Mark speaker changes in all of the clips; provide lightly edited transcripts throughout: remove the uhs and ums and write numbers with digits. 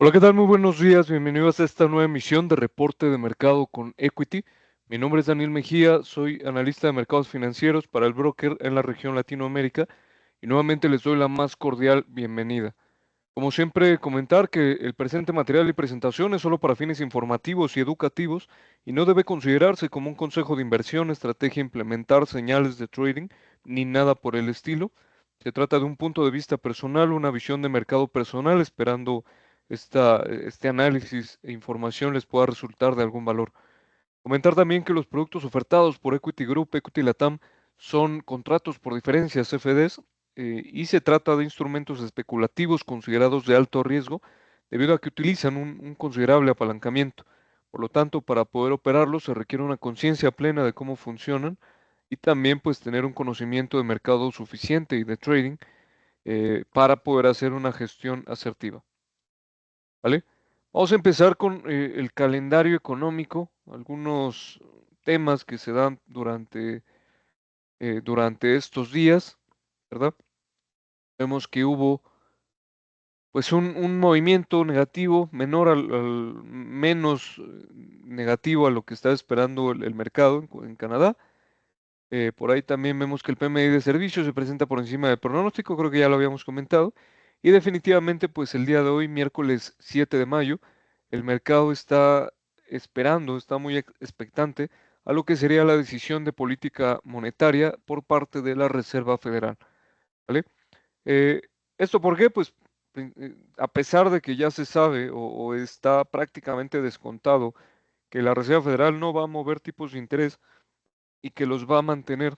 Speaker 1: Hola, ¿qué tal? Muy buenos días. Bienvenidos a esta nueva emisión de Reporte de Mercado con Equity. Mi nombre es Daniel Mejía, soy analista de mercados financieros para el broker en la región Latinoamérica y nuevamente les doy la más cordial bienvenida. Como siempre, comentar que el presente material y presentación es solo para fines informativos y educativos y no debe considerarse como un consejo de inversión, estrategia a implementar, señales de trading, ni nada por el estilo. Se trata de un punto de vista personal, una visión de mercado personal, esperando este análisis e información les pueda resultar de algún valor. Comentar también que los productos ofertados por Equity Group, Equity Latam, son contratos por diferencias CFDs y se trata de instrumentos especulativos considerados de alto riesgo debido a que utilizan un considerable apalancamiento. Por lo tanto, para poder operarlos se requiere una conciencia plena de cómo funcionan y también pues tener un conocimiento de mercado suficiente y de trading para poder hacer una gestión asertiva. ¿Vale? Vamos a empezar con el calendario económico, algunos temas que se dan durante estos días, ¿verdad? Vemos que hubo pues un movimiento negativo menor menos negativo a lo que está esperando el mercado en Canadá. Por ahí también vemos que el PMI de servicios se presenta por encima del pronóstico, creo que ya lo habíamos comentado. Y definitivamente, pues el día de hoy, miércoles 7 de mayo, el mercado está esperando, está muy expectante a lo que sería la decisión de política monetaria por parte de la Reserva Federal, ¿vale? Eh, ¿Esto por qué? Pues a pesar de que ya se sabe o está prácticamente descontado que la Reserva Federal no va a mover tipos de interés y que los va a mantener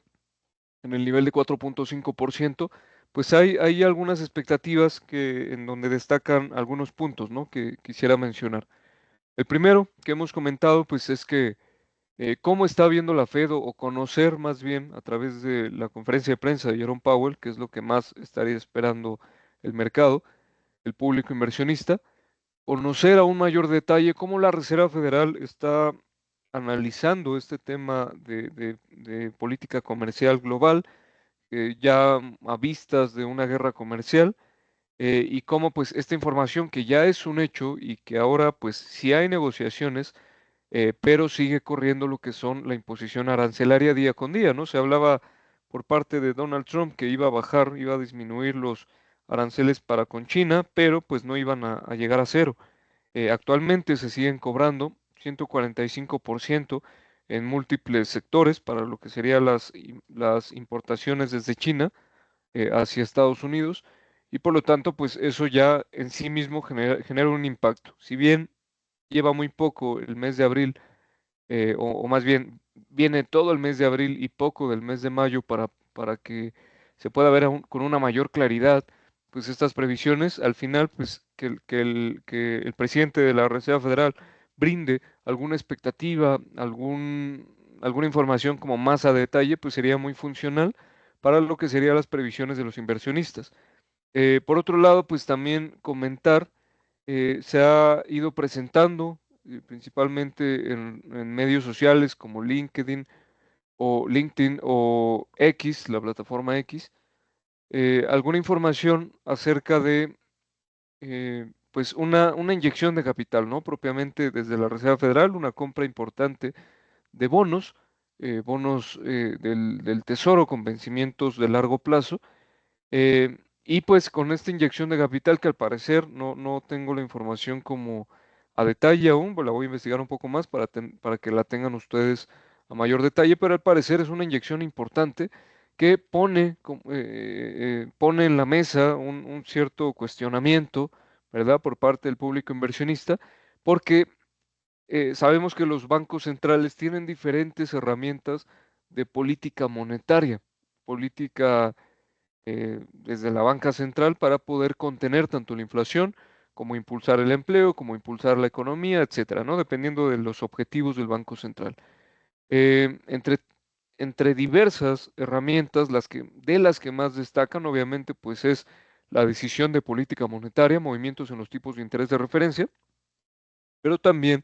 Speaker 1: en el nivel de 4.5%, pues hay algunas expectativas en donde destacan algunos puntos, ¿no? Que quisiera mencionar. El primero que hemos comentado, pues es que cómo está viendo la Fed o conocer más bien a través de la conferencia de prensa de Jerome Powell, que es lo que más estaría esperando el mercado, el público inversionista, conocer a un mayor detalle cómo la Reserva Federal está analizando este tema de política comercial global ya a vistas de una guerra comercial y cómo pues esta información que ya es un hecho y que ahora pues sí hay negociaciones, pero sigue corriendo lo que son la imposición arancelaria día con día, ¿no? Se hablaba por parte de Donald Trump que iba a bajar, iba a disminuir los aranceles para con China, pero pues no iban a llegar a cero. Actualmente se siguen cobrando 145% en múltiples sectores para lo que serían las importaciones desde China hacia Estados Unidos y por lo tanto pues eso ya en sí mismo genera un impacto. Si bien lleva muy poco el mes de abril o más bien viene todo el mes de abril y poco del mes de mayo para que se pueda ver con una mayor claridad, pues estas previsiones, al final, pues que el presidente de la Reserva Federal brinde alguna expectativa, alguna información como más a detalle, pues sería muy funcional para lo que serían las previsiones de los inversionistas. Por otro lado, pues también comentar se ha ido presentando principalmente en medios sociales como LinkedIn o X, la plataforma X, alguna información acerca de pues una inyección de capital, ¿no? Propiamente desde la Reserva Federal, una compra importante de bonos del Tesoro con vencimientos de largo plazo y pues con esta inyección de capital que al parecer no tengo la información como a detalle aún, pues la voy a investigar un poco más para que la tengan ustedes a mayor detalle, pero al parecer es una inyección importante que pone en la mesa un cierto cuestionamiento, ¿verdad?, por parte del público inversionista, porque sabemos que los bancos centrales tienen diferentes herramientas de política monetaria, política desde la banca central para poder contener tanto la inflación como impulsar el empleo, como impulsar la economía, etcétera, ¿no? Dependiendo de los objetivos del Banco Central. Eh, entre, entre diversas herramientas, de las que más destacan, obviamente, pues es la decisión de política monetaria, movimientos en los tipos de interés de referencia, pero también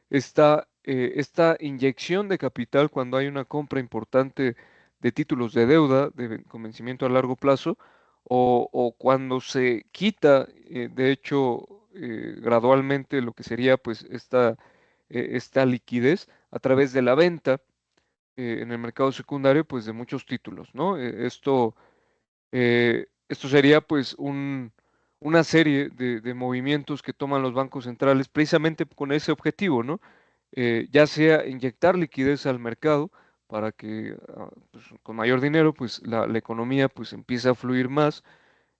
Speaker 1: está esta inyección de capital cuando hay una compra importante de títulos de deuda con vencimiento a largo plazo o cuando se quita, de hecho, gradualmente lo que sería pues esta liquidez a través de la venta en el mercado secundario pues de muchos títulos, ¿no? Esto sería pues una serie de movimientos que toman los bancos centrales precisamente con ese objetivo, ¿no? Ya sea inyectar liquidez al mercado para que pues, con mayor dinero pues la economía pues empiece a fluir más,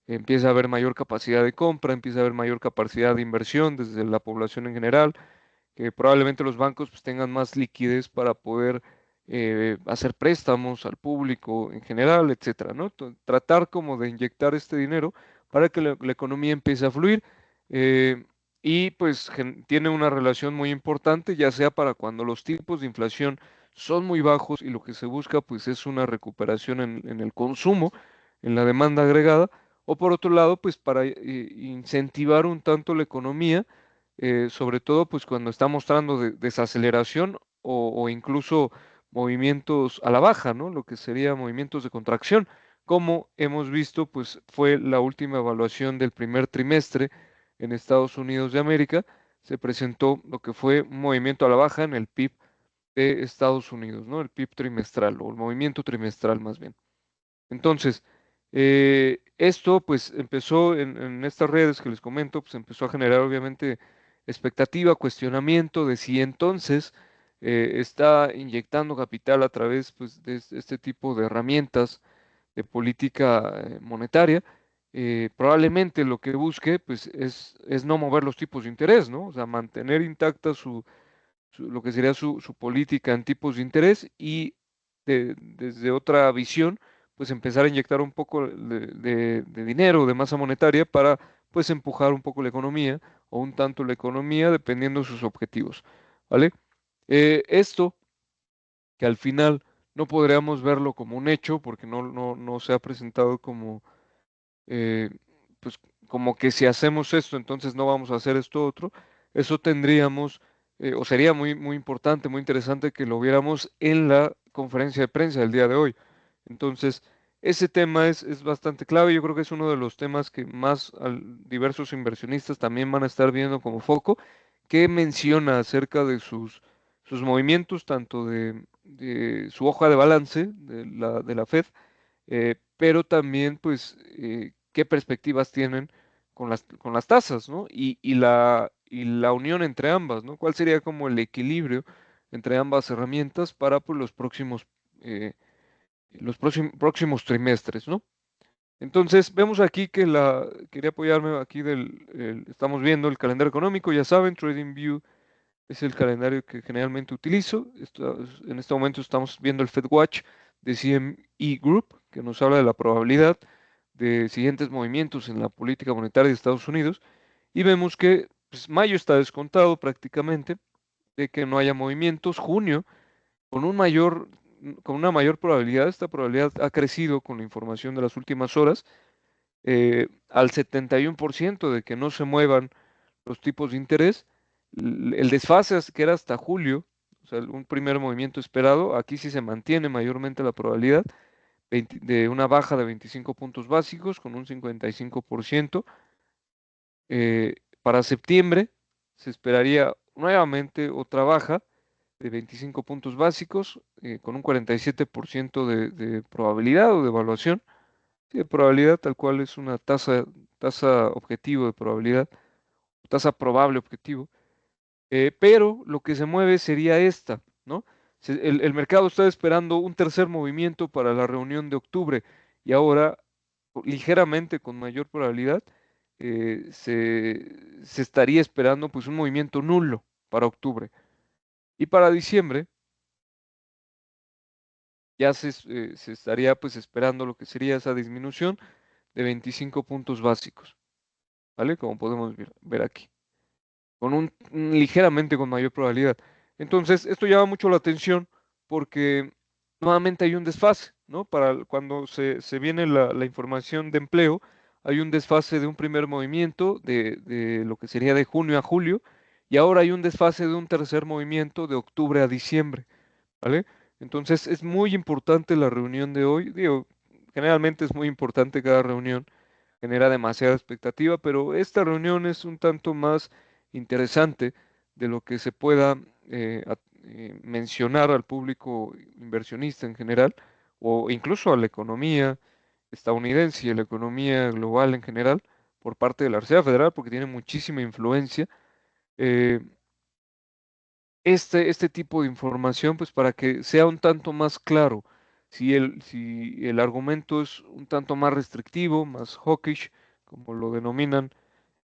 Speaker 1: empieza a haber mayor capacidad de compra, empieza a haber mayor capacidad de inversión desde la población en general, que probablemente los bancos pues, tengan más liquidez para poder hacer préstamos al público en general, etcétera, ¿no? Tratar como de inyectar este dinero para que la economía empiece a fluir eh, y pues tiene una relación muy importante, ya sea para cuando los tipos de inflación son muy bajos y lo que se busca pues es una recuperación en el consumo, en la demanda agregada, o por otro lado pues para incentivar un tanto la economía sobre todo pues cuando está mostrando desaceleración o incluso movimientos a la baja, ¿no? Lo que sería movimientos de contracción, como hemos visto pues fue la última evaluación del primer trimestre en Estados Unidos de América, se presentó lo que fue un movimiento a la baja en el PIB de Estados Unidos, ¿no? El PIB trimestral o el movimiento trimestral más bien. Entonces, esto pues empezó en estas redes que les comento, pues empezó a generar obviamente expectativa, cuestionamiento de si entonces está inyectando capital a través pues de este tipo de herramientas de política monetaria. Probablemente lo que busque pues es no mover los tipos de interés, ¿no? O sea, mantener intacta lo que sería su política en tipos de interés y desde otra visión, pues empezar a inyectar un poco de dinero, de masa monetaria para pues empujar un poco la economía o un tanto la economía dependiendo de sus objetivos, ¿vale? Esto que al final no podríamos verlo como un hecho porque no se ha presentado como eh, pues como que si hacemos esto, entonces no vamos a hacer esto otro, eso tendríamos, o sería muy importante, muy interesante que lo viéramos en la conferencia de prensa del día de hoy. Entonces, ese tema es bastante clave, yo creo que es uno de los temas que más diversos inversionistas también van a estar viendo como foco, que menciona acerca de sus movimientos, tanto de su hoja de balance de la Fed, pero también, pues, qué perspectivas tienen con las tasas, ¿no? Y la unión entre ambas, ¿no? ¿Cuál sería como el equilibrio entre ambas herramientas para, pues, próximos trimestres, ¿no? Entonces, vemos aquí que quería apoyarme aquí estamos viendo el calendario económico, ya saben, TradingView es el calendario que generalmente utilizo. En este momento estamos viendo el FedWatch de CME Group, que nos habla de la probabilidad de siguientes movimientos en la política monetaria de Estados Unidos. Y vemos que pues, mayo está descontado prácticamente de que no haya movimientos. Junio, con una mayor probabilidad, esta probabilidad ha crecido con la información de las últimas horas, al 71% de que no se muevan los tipos de interés. El desfase que era hasta julio, o sea, un primer movimiento esperado, aquí sí se mantiene mayormente la probabilidad de una baja de 25 puntos básicos con un 55%. Para septiembre se esperaría nuevamente otra baja de 25 puntos básicos con un 47% de probabilidad o de evaluación. Sí, de probabilidad, tal cual es una tasa objetivo de probabilidad, tasa probable objetivo. Pero lo que se mueve sería esta, ¿no? El mercado está esperando un tercer movimiento para la reunión de octubre y ahora, ligeramente con mayor probabilidad, se estaría esperando pues un movimiento nulo para octubre. Y para diciembre ya se estaría pues esperando lo que sería esa disminución de 25 puntos básicos, ¿vale? Como podemos ver aquí. Con ligeramente con mayor probabilidad. Entonces, esto llama mucho la atención porque nuevamente hay un desfase, ¿no? Cuando se viene la información de empleo, hay un desfase de un primer movimiento de lo que sería de junio a julio, y ahora hay un desfase de un tercer movimiento de octubre a diciembre, ¿vale? Entonces, es muy importante la reunión de hoy. Digo, generalmente es muy importante cada reunión genera demasiada expectativa, pero esta reunión es un tanto más interesante de lo que se pueda mencionar al público inversionista en general, o incluso a la economía estadounidense y a la economía global en general, por parte de la Reserva Federal, porque tiene muchísima influencia. eh, este tipo de información, pues para que sea un tanto más claro, si el argumento es un tanto más restrictivo, más hawkish, como lo denominan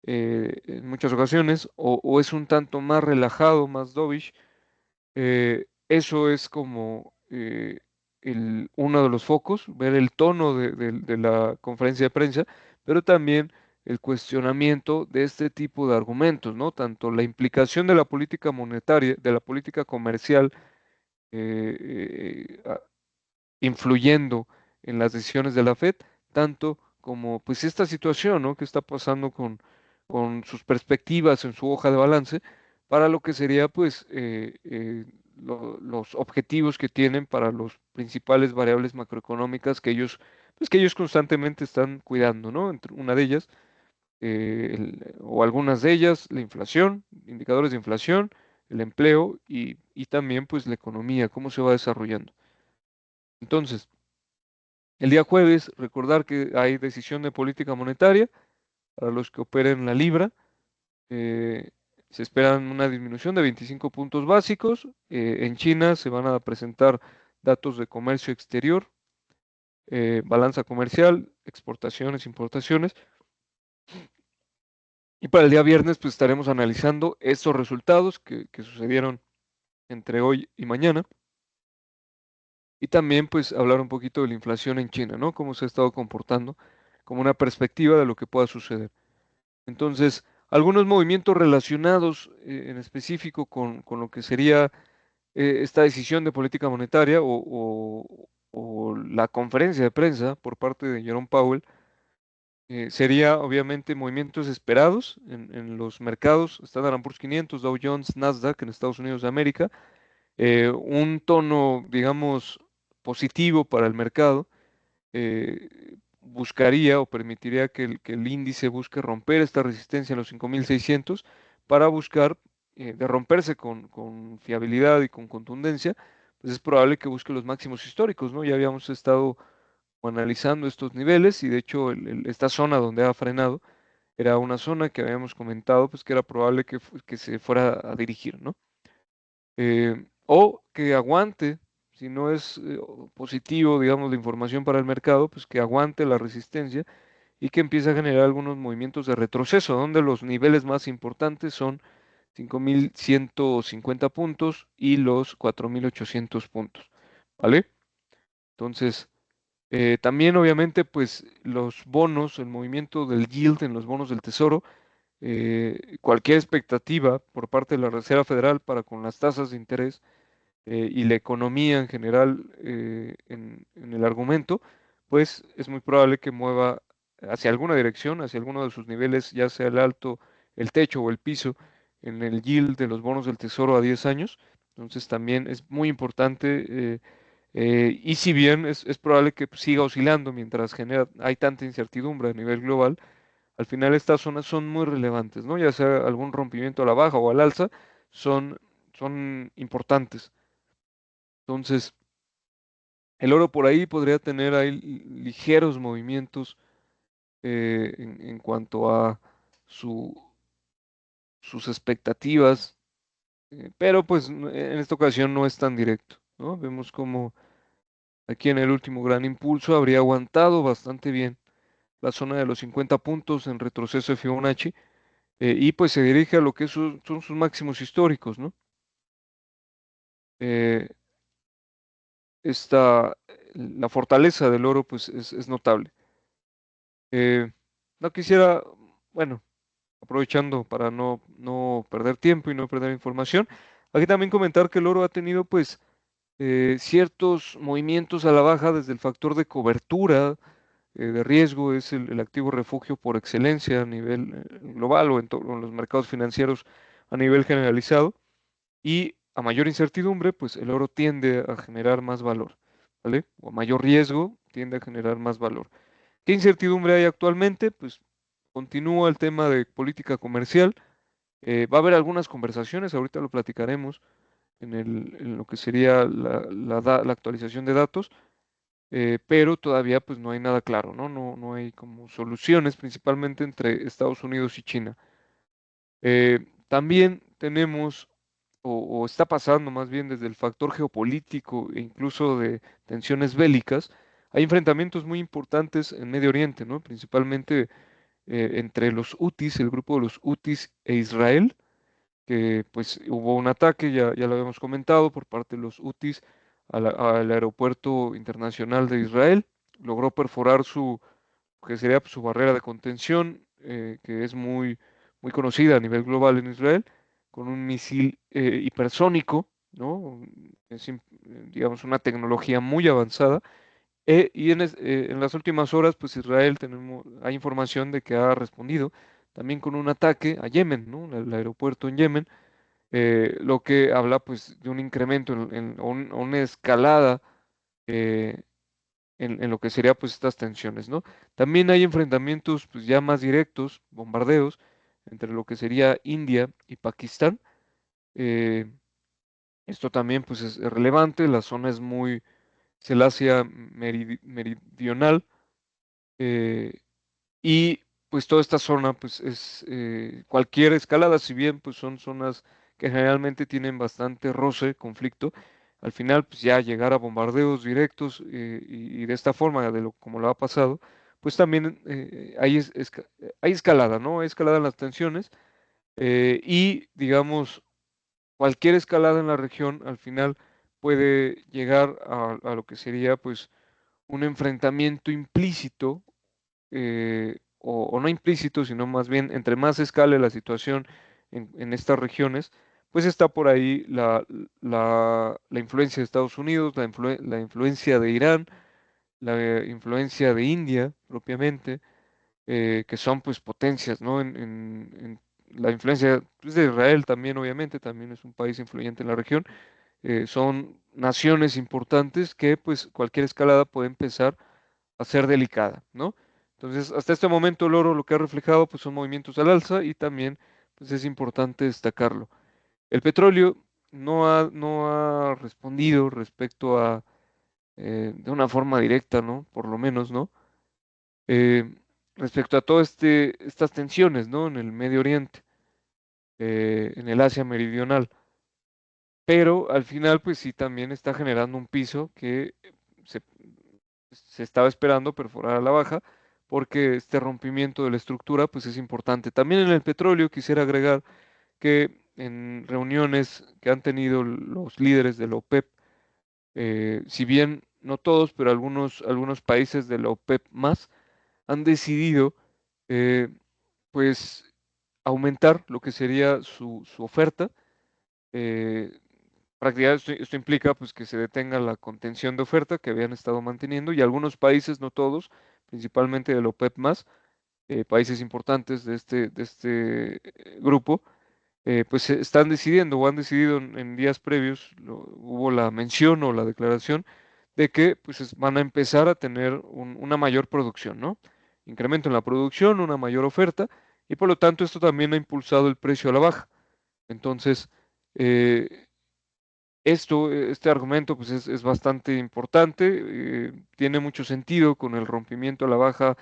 Speaker 1: en muchas ocasiones, o es un tanto más relajado, más dovish, eso es como uno de los focos, ver el tono de la conferencia de prensa, pero también el cuestionamiento de este tipo de argumentos, ¿no? Tanto la implicación de la política monetaria, de la política comercial, influyendo en las decisiones de la Fed, tanto como pues esta situación, ¿no? Que está pasando con sus perspectivas en su hoja de balance para lo que sería pues los objetivos que tienen para los principales variables macroeconómicas que ellos constantemente están cuidando, ¿no? Entre una de ellas, o algunas de ellas, la inflación, indicadores de inflación, el empleo y también pues la economía, cómo se va desarrollando. Entonces, el día jueves, recordar que hay decisión de política monetaria para los que operen la libra. eh, Se esperan una disminución de 25 puntos básicos. En China se van a presentar datos de comercio exterior, balanza comercial, exportaciones, importaciones. Y para el día viernes, pues estaremos analizando estos resultados que sucedieron entre hoy y mañana. Y también, pues, hablar un poquito de la inflación en China, ¿no? Cómo se ha estado comportando, como una perspectiva de lo que pueda suceder. Entonces, algunos movimientos relacionados en específico con lo que sería esta decisión de política monetaria o la conferencia de prensa por parte de Jerome Powell, sería obviamente movimientos esperados en los mercados, Standard Poor's 500, Dow Jones, Nasdaq en Estados Unidos de América, un tono, digamos, positivo para el mercado buscaría o permitiría que el índice busque romper esta resistencia en los 5.600 para buscar, de romperse con fiabilidad y con contundencia, pues es probable que busque los máximos históricos, ¿no? Ya habíamos estado analizando estos niveles y de hecho esta zona donde ha frenado era una zona que habíamos comentado, pues que era probable que se fuera a dirigir, ¿no? O que aguante, si no es positivo, digamos, la información para el mercado, pues que aguante la resistencia y que empiece a generar algunos movimientos de retroceso, donde los niveles más importantes son 5.150 puntos y los 4.800 puntos, ¿vale? Entonces, también obviamente, pues los bonos, el movimiento del yield en los bonos del tesoro, cualquier expectativa por parte de la Reserva Federal para con las tasas de interés y la economía en general en el argumento, pues es muy probable que mueva hacia alguna dirección, hacia alguno de sus niveles, ya sea el alto, el techo o el piso, en el yield de los bonos del Tesoro a 10 años. Entonces también es muy importante y si bien es probable que siga oscilando mientras hay tanta incertidumbre a nivel global, al final estas zonas son muy relevantes, ¿no? Ya sea algún rompimiento a la baja o al alza, son importantes. Entonces, el oro por ahí podría tener ahí ligeros movimientos en cuanto a su- sus expectativas, pero pues en esta ocasión no es tan directo, ¿no? Vemos como aquí en el último gran impulso habría aguantado bastante bien la zona de los 50 puntos en retroceso de Fibonacci y pues se dirige a lo que son sus máximos históricos, ¿no? Eh, la fortaleza del oro pues es notable. No quisiera, bueno, aprovechando para no perder tiempo y no perder información, aquí también comentar que el oro ha tenido pues ciertos movimientos a la baja desde el factor de cobertura de riesgo, es el activo refugio por excelencia a nivel global o en los mercados financieros a nivel generalizado, y a mayor incertidumbre, pues el oro tiende a generar más valor, ¿vale? O a mayor riesgo tiende a generar más valor. ¿Qué incertidumbre hay actualmente? Pues continúa el tema de política comercial. Va a haber algunas conversaciones, ahorita lo platicaremos en lo que sería la actualización de datos, pero todavía pues no hay nada claro, ¿no? No hay como soluciones, principalmente entre Estados Unidos y China. También tenemos, o está pasando más bien desde el factor geopolítico e incluso de tensiones bélicas, hay enfrentamientos muy importantes en Medio Oriente, ¿no? Principalmente entre los Hutis, el grupo de los Hutis e Israel, que pues hubo un ataque, ya lo habíamos comentado, por parte de los Hutis al aeropuerto internacional de Israel, logró perforar que sería pues, su barrera de contención, que es muy conocida a nivel global en Israel, con un misil hipersónico, ¿no? Digamos, una tecnología muy avanzada. En las últimas horas, pues Israel hay información de que ha respondido también con un ataque a Yemen, ¿no? El aeropuerto en Yemen, lo que habla pues de un incremento o una escalada eh, en lo que sería pues estas tensiones, ¿no? También hay enfrentamientos pues ya más directos, bombardeos entre lo que sería India y Pakistán. Eh, Esto también pues es relevante, la zona es el Asia meridional, eh, y pues toda esta zona pues es cualquier escalada, si bien pues son zonas que generalmente tienen bastante roce, conflicto, al final pues ya llegar a bombardeos directos, y de esta forma, como lo ha pasado, pues también hay escalada, ¿no? Hay escalada en las tensiones, y digamos cualquier escalada en la región al final puede llegar a lo que sería pues un enfrentamiento implícito, o no implícito, sino más bien entre más escale la situación en estas regiones, pues está por ahí la influencia de Estados Unidos, la influencia de Irán, la influencia de India propiamente, que son pues potencias, ¿no? La influencia pues, de Israel también, obviamente, también es un país influyente en la región. Son naciones importantes que pues cualquier escalada puede empezar a ser delicada, ¿no? Entonces, hasta este momento el oro lo que ha reflejado pues son movimientos al alza y también pues es importante destacarlo. El petróleo no ha respondido respecto a, de una forma directa, ¿no? Por lo menos, ¿no? Eh, Respecto a todas estas tensiones, ¿no? En el Medio Oriente, en el Asia Meridional, pero al final pues sí también está generando un piso que se se estaba esperando perforar a la baja, porque este rompimiento de la estructura pues es importante. También en el petróleo quisiera agregar que en reuniones que han tenido los líderes de la OPEP, si bien no todos, pero algunos países de la OPEP más han decidido eh, pues aumentar lo que sería su oferta. eh, Prácticamente esto implica pues que se detenga la contención de oferta que habían estado manteniendo, y algunos países, no todos, principalmente del OPEP más, países importantes de este grupo, pues están decidiendo o han decidido en días previos, hubo la mención o la declaración de que pues van a empezar a tener una mayor producción, ¿no? Incremento en la producción, una mayor oferta, y por lo tanto esto también ha impulsado el precio a la baja. Entonces, eh, este argumento pues es bastante importante, tiene mucho sentido con el rompimiento a la baja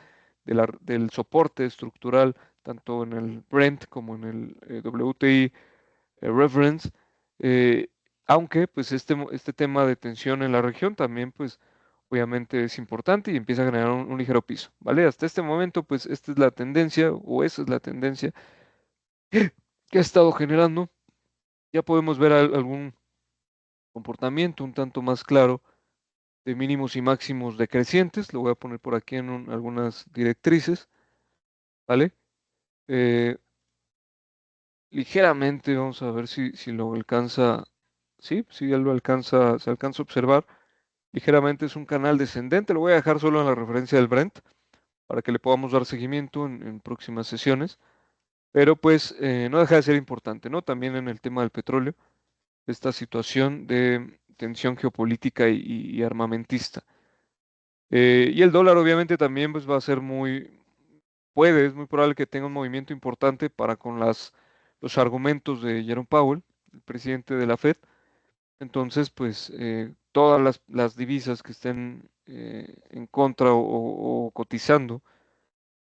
Speaker 1: del soporte estructural tanto en el Brent como en el WTI Reference, eh, aunque pues este tema de tensión en la región también pues obviamente es importante y empieza a generar un ligero piso, ¿vale? Hasta este momento pues esta es la tendencia, o esa es la tendencia que ha estado generando. Ya podemos ver algún comportamiento un tanto más claro de mínimos y máximos decrecientes. Lo voy a poner por aquí en algunas directrices, ¿vale? Eh, Ligeramente, vamos a ver si lo alcanza, sí, si ya lo alcanza, se alcanza a observar. Ligeramente es un canal descendente. Lo voy a dejar solo en la referencia del Brent para que le podamos dar seguimiento en próximas sesiones. Pero pues no deja de ser importante, ¿no? También en el tema del petróleo, esta situación de tensión geopolítica y armamentista. Y el dólar obviamente también pues va a ser es muy probable que tenga un movimiento importante para con los argumentos de Jerome Powell, el presidente de la Fed. Entonces, pues todas las divisas que estén en contra o cotizando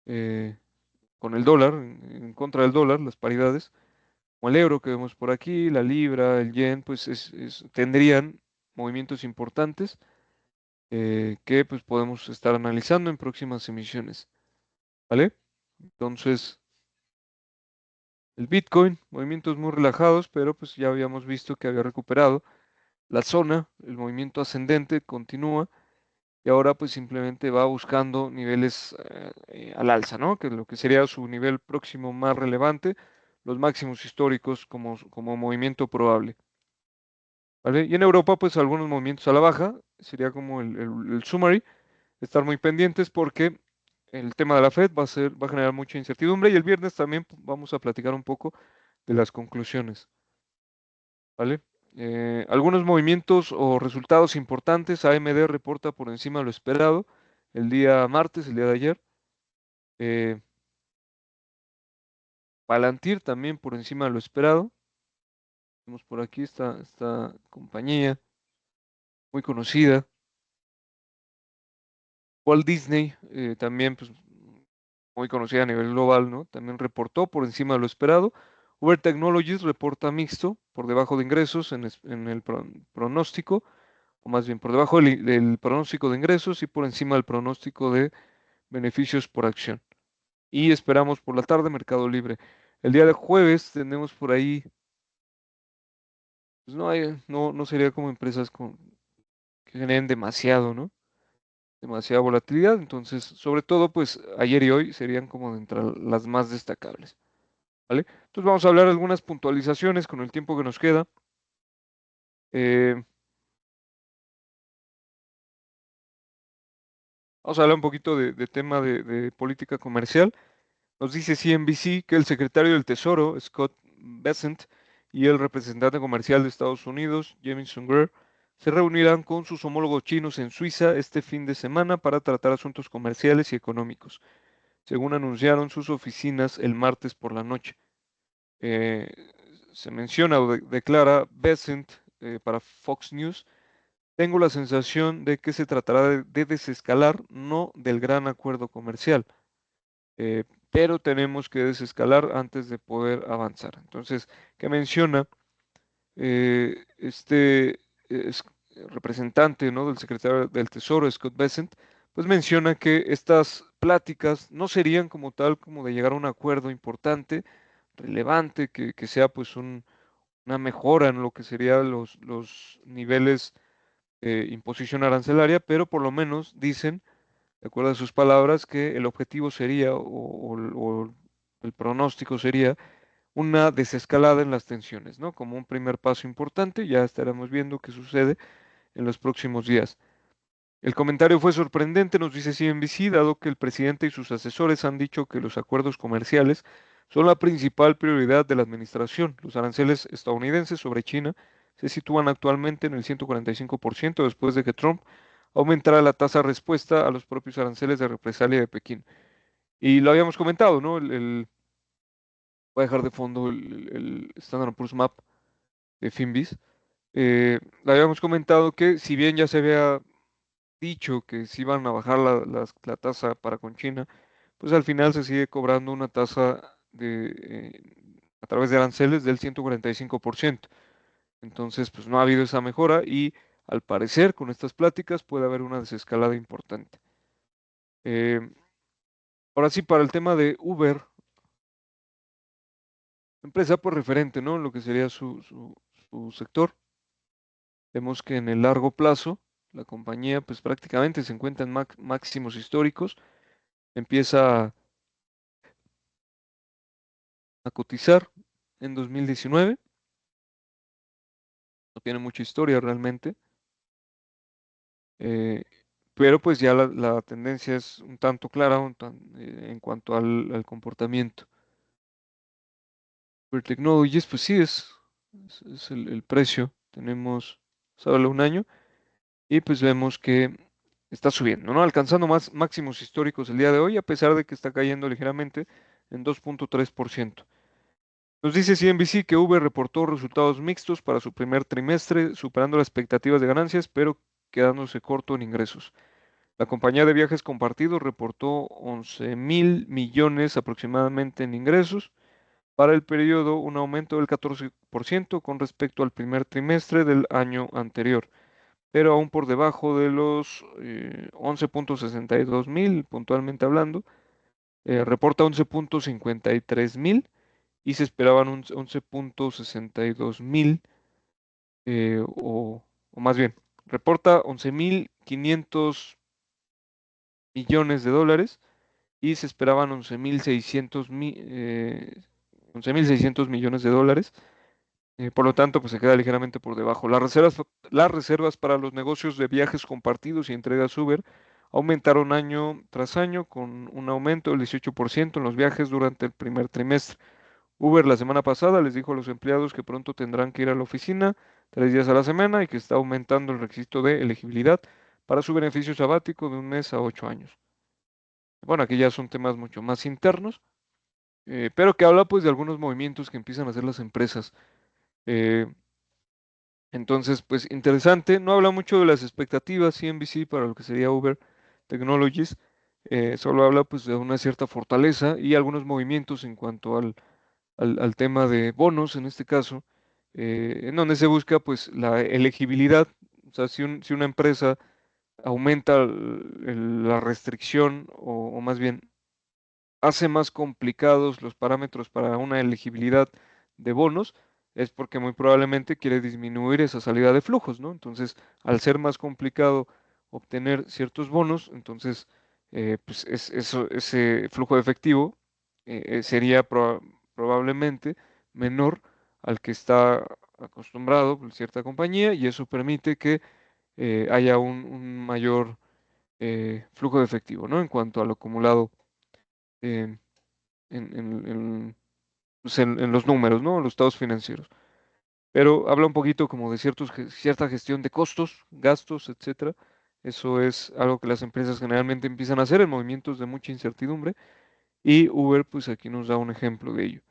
Speaker 1: eh, con el dólar, en contra del dólar, las paridades, como el euro que vemos por aquí, la libra, el yen, pues tendrían movimientos importantes que pues podemos estar analizando en próximas emisiones, ¿vale? Entonces, el Bitcoin, movimientos muy relajados, pero pues ya habíamos visto que había recuperado la zona, el movimiento ascendente continúa y ahora pues simplemente va buscando niveles al alza, ¿no? Que lo que sería su nivel próximo más relevante, los máximos históricos como movimiento probable, ¿vale? Y en Europa pues algunos movimientos a la baja, sería como el summary, estar muy pendientes porque el tema de la Fed va a generar mucha incertidumbre y el viernes también vamos a platicar un poco de las conclusiones, ¿vale? Algunos movimientos o resultados importantes. AMD reporta por encima de lo esperado el día martes, el día de ayer. Eh, Palantir también por encima de lo esperado. Vemos por aquí esta compañía muy conocida. Walt Disney también pues, muy conocida a nivel global, ¿no? También reportó por encima de lo esperado. Uber Technologies reporta mixto, por debajo de ingresos en el pronóstico, o más bien por debajo del pronóstico de ingresos y por encima del pronóstico de beneficios por acción. Y esperamos por la tarde Mercado Libre. El día de jueves tenemos por ahí, pues no sería como empresas que generen demasiado, ¿no? Demasiada volatilidad. Entonces, sobre todo, pues ayer y hoy serían como de entre las más destacables, ¿vale? Entonces vamos a hablar de algunas puntualizaciones con el tiempo que nos queda. Eh, Vamos a hablar un poquito de tema de política comercial. Nos dice CNBC que el secretario del Tesoro, Scott Bessent, y el representante comercial de Estados Unidos, Jamieson Greer, se reunirán con sus homólogos chinos en Suiza este fin de semana para tratar asuntos comerciales y económicos, según anunciaron sus oficinas el martes por la noche. Eh, Se menciona o declara Bessent para Fox News. Tengo la sensación de que se tratará de desescalar, no del gran acuerdo comercial, pero tenemos que desescalar antes de poder avanzar. Entonces, ¿qué menciona este representante, ¿no? del secretario del Tesoro, Scott Bessent? Pues menciona que estas pláticas no serían como tal, como de llegar a un acuerdo importante, relevante, que sea pues una mejora en lo que serían los niveles de imposición arancelaria, pero por lo menos dicen de acuerdo a sus palabras, que el objetivo sería o el pronóstico sería una desescalada en las tensiones, ¿no? Como un primer paso importante, ya estaremos viendo qué sucede en los próximos días. El comentario fue sorprendente, nos dice CNBC, dado que el presidente y sus asesores han dicho que los acuerdos comerciales son la principal prioridad de la administración. Los aranceles estadounidenses sobre China se sitúan actualmente en el 145% después de que Trump aumentara la tasa respuesta a los propios aranceles de represalia de Pekín. Y lo habíamos comentado, ¿no? Voy a dejar de fondo el Standard Poor's Map de Finbis. Lo habíamos comentado que si bien ya se había dicho que se iban a bajar la tasa para con China, pues al final se sigue cobrando una tasa a través de aranceles del 145%. Entonces, pues no ha habido esa mejora y al parecer con estas pláticas puede haber una desescalada importante. Eh, Ahora sí, para el tema de Uber, empresa por referente, ¿no? Lo que sería su sector. Vemos que en el largo plazo la compañía pues prácticamente se encuentra en máximos históricos, empieza a cotizar en 2019, no tiene mucha historia realmente, eh, pero pues ya la tendencia es un tanto clara en cuanto al comportamiento. Uber Technologies, pues sí, es el precio, tenemos, solo un año, y pues vemos que está subiendo, ¿no? Alcanzando más máximos históricos el día de hoy, a pesar de que está cayendo ligeramente en 2.3%. Nos dice CNBC que Uber reportó resultados mixtos para su primer trimestre, superando las expectativas de ganancias, pero quedándose corto en ingresos. La compañía de viajes compartidos reportó 11 mil millones aproximadamente en ingresos para el periodo, un aumento del 14% con respecto al primer trimestre del año anterior, pero aún por debajo de los 11.62 mil, puntualmente hablando. Reporta 11.53 mil y se esperaban 11.62 mil, o más bien, reporta 11.500 millones de dólares y se esperaban 11.600 millones de dólares. Por lo tanto, pues se queda ligeramente por debajo. Las reservas para los negocios de viajes compartidos y entregas Uber aumentaron año tras año con un aumento del 18% en los viajes durante el primer trimestre. Uber la semana pasada les dijo a los empleados que pronto tendrán que ir a la oficina 3 días a la semana y que está aumentando el requisito de elegibilidad para su beneficio sabático de 1 mes a 8 años. Bueno, aquí ya son temas mucho más internos, pero que habla pues de algunos movimientos que empiezan a hacer las empresas. Eh, entonces, pues interesante. No habla mucho de las expectativas CNBC para lo que sería Uber Technologies. Solo habla pues de una cierta fortaleza y algunos movimientos en cuanto al tema de bonos, en este caso, en donde se busca pues la elegibilidad. O sea, si una empresa aumenta la restricción o más bien hace más complicados los parámetros para una elegibilidad de bonos, es porque muy probablemente quiere disminuir esa salida de flujos, ¿no? Entonces, al ser más complicado obtener ciertos bonos, entonces, pues ese flujo de efectivo sería probablemente menor al que está acostumbrado por cierta compañía y eso permite que haya un mayor flujo de efectivo, ¿no? En cuanto al acumulado eh, pues, en los números, ¿no? Los estados financieros. Pero habla un poquito como de cierta gestión de costos, gastos, etcétera. Eso es algo que las empresas generalmente empiezan a hacer en movimientos de mucha incertidumbre. Y Uber, pues aquí nos da un ejemplo de ello.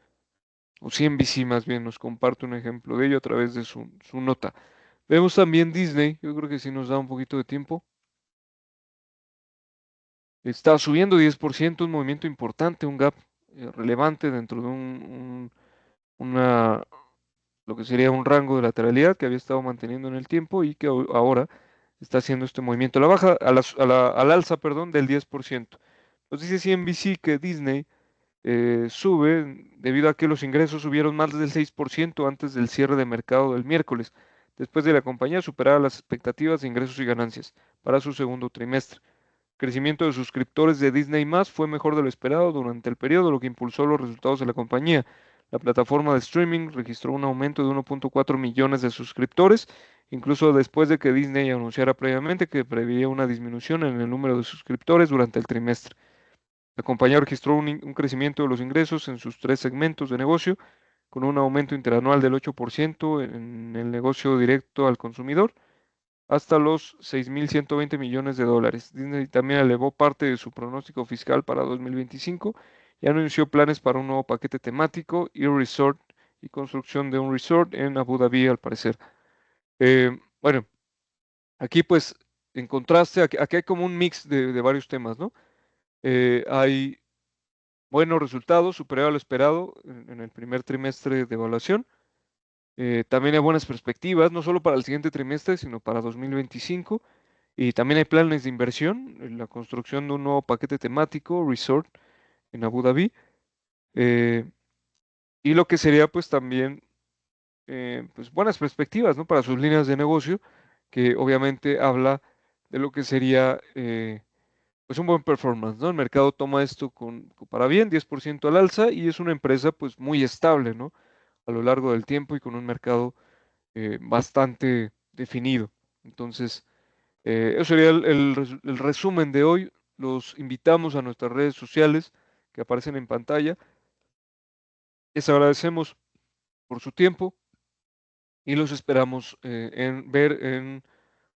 Speaker 1: O CNBC más bien nos comparte un ejemplo de ello a través de su nota. Vemos también Disney, yo creo que sí nos da un poquito de tiempo. Está subiendo 10%, un movimiento importante, un gap relevante dentro de una lo que sería un rango de lateralidad que había estado manteniendo en el tiempo y que ahora está haciendo este movimiento a la baja, al alza, perdón, del 10%. Nos dice CNBC que Disney sube debido a que los ingresos subieron más del 6% antes del cierre de mercado del miércoles, después de la compañía superar las expectativas de ingresos y ganancias para su segundo trimestre. Crecimiento de suscriptores de Disney Más fue mejor de lo esperado durante el periodo, lo que impulsó los resultados de la compañía. La plataforma de streaming registró un aumento de 1.4 millones de suscriptores, incluso después de que Disney anunciara previamente que preveía una disminución en el número de suscriptores durante el trimestre. La compañía registró un crecimiento de los ingresos en sus tres segmentos de negocio, con un aumento interanual del 8% en el negocio directo al consumidor hasta los 6.120 millones de dólares. Disney también elevó parte de su pronóstico fiscal para 2025 y anunció planes para un nuevo paquete temático y resort y construcción de un resort en Abu Dhabi, al parecer. Bueno, aquí pues, en contraste, aquí hay como un mix de varios temas, ¿no? Hay buenos resultados, superior a lo esperado en el primer trimestre de evaluación. También hay buenas perspectivas, no solo para el siguiente trimestre, sino para 2025. Y también hay planes de inversión en la construcción de un nuevo paquete temático, resort en Abu Dhabi. eh, y lo que sería pues también pues buenas perspectivas, ¿no? Para sus líneas de negocio, que obviamente habla de lo que sería pues un buen performance, ¿no? El mercado toma esto para bien, 10% al alza, y es una empresa pues muy estable, ¿no? A lo largo del tiempo y con un mercado bastante definido. Entonces, eso sería el resumen de hoy. Los invitamos a nuestras redes sociales que aparecen en pantalla. Les agradecemos por su tiempo y los esperamos ver en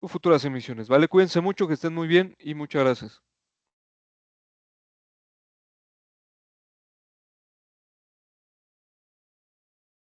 Speaker 1: futuras emisiones. Vale, cuídense mucho, que estén muy bien y muchas gracias.